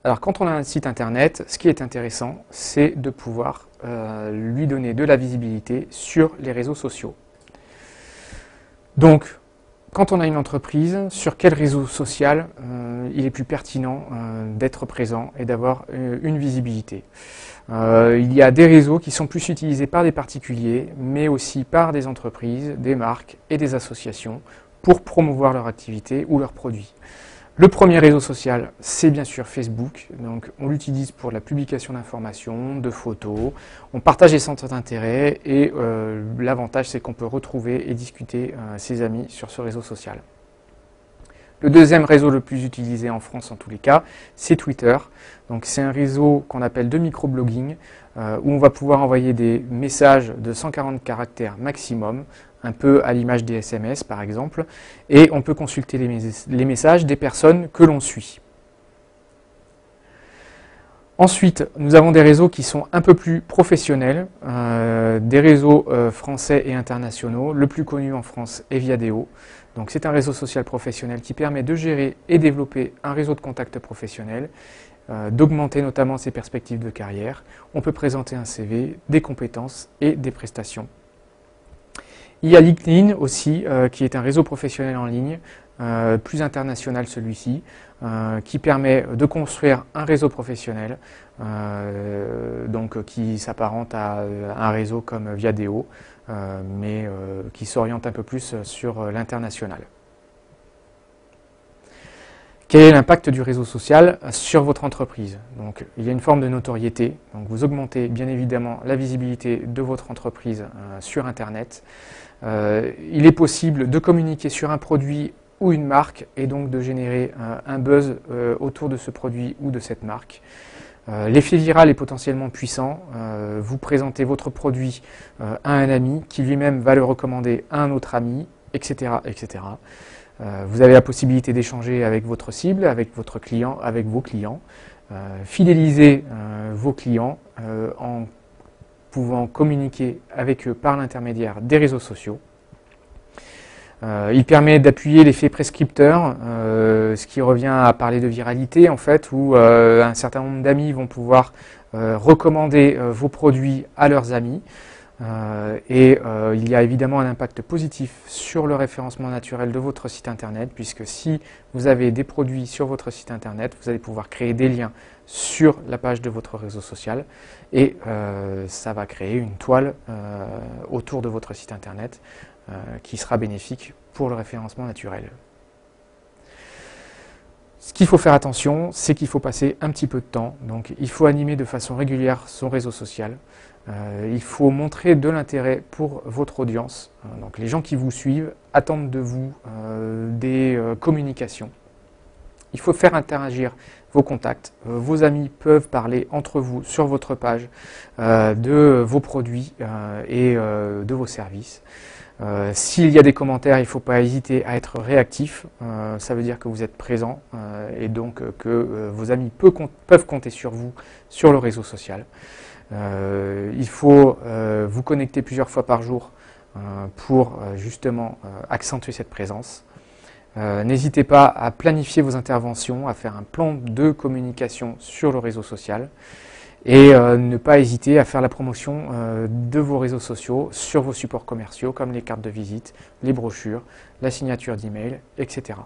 Alors quand on a un site internet, ce qui est intéressant, c'est de pouvoir lui donner de la visibilité sur les réseaux sociaux. Donc, quand on a une entreprise, sur quel réseau social il est plus pertinent d'être présent et d'avoir une visibilité. Il y a des réseaux qui sont plus utilisés par des particuliers, mais aussi par des entreprises, des marques et des associations pour promouvoir leur activité ou leurs produits. Le premier réseau social, c'est bien sûr Facebook. Donc, on l'utilise pour la publication d'informations, de photos. On partage les centres d'intérêt et l'avantage, c'est qu'on peut retrouver et discuter ses amis sur ce réseau social. Le deuxième réseau le plus utilisé en France, en tous les cas, c'est Twitter. Donc, c'est un réseau qu'on appelle de microblogging, où on va pouvoir envoyer des messages de 140 caractères maximum, un peu à l'image des SMS par exemple, et on peut consulter les messages des personnes que l'on suit. Ensuite, nous avons des réseaux qui sont un peu plus professionnels, des réseaux français et internationaux. Le plus connu en France est Viadeo. Donc c'est un réseau social professionnel qui permet de gérer et développer un réseau de contacts professionnels, d'augmenter notamment ses perspectives de carrière. On peut présenter un CV, des compétences et des prestations. Il y a LinkedIn aussi, qui est un réseau professionnel en ligne, plus international celui-ci, qui permet de construire un réseau professionnel, donc qui s'apparente à un réseau comme Viadeo, mais qui s'oriente un peu plus sur l'international. Quel est l'impact du réseau social sur votre entreprise? Donc, il y a une forme de notoriété. Donc, vous augmentez bien évidemment la visibilité de votre entreprise sur Internet. Il est possible de communiquer sur un produit ou une marque et donc de générer un buzz autour de ce produit ou de cette marque. L'effet viral est potentiellement puissant. Vous présentez votre produit à un ami qui lui-même va le recommander à un autre ami, etc., etc. Vous avez la possibilité d'échanger avec votre cible, avec votre client, avec vos clients, fidéliser vos clients en pouvant communiquer avec eux par l'intermédiaire des réseaux sociaux. Il permet d'appuyer l'effet prescripteur, ce qui revient à parler de viralité en fait, où un certain nombre d'amis vont pouvoir recommander vos produits à leurs amis. Il y a évidemment un impact positif sur le référencement naturel de votre site internet, puisque si vous avez des produits sur votre site internet, vous allez pouvoir créer des liens sur la page de votre réseau social et ça va créer une toile autour de votre site internet qui sera bénéfique pour le référencement naturel. Ce qu'il faut faire attention, c'est qu'il faut passer un petit peu de temps. Donc, il faut animer de façon régulière son réseau social. Il faut montrer de l'intérêt pour votre audience. Donc, les gens qui vous suivent attendent de vous des communications. Il faut faire interagir vos contacts. Vos amis peuvent parler entre vous sur votre page de vos produits et de vos services. S'il y a des commentaires, il ne faut pas hésiter à être réactif. Ça veut dire que vous êtes présent et donc que vos amis peuvent compter sur vous sur le réseau social. Il faut vous connecter plusieurs fois par jour pour justement accentuer cette présence. N'hésitez pas à planifier vos interventions, à faire un plan de communication sur le réseau social et ne pas hésiter à faire la promotion de vos réseaux sociaux sur vos supports commerciaux comme les cartes de visite, les brochures, la signature d'email, etc.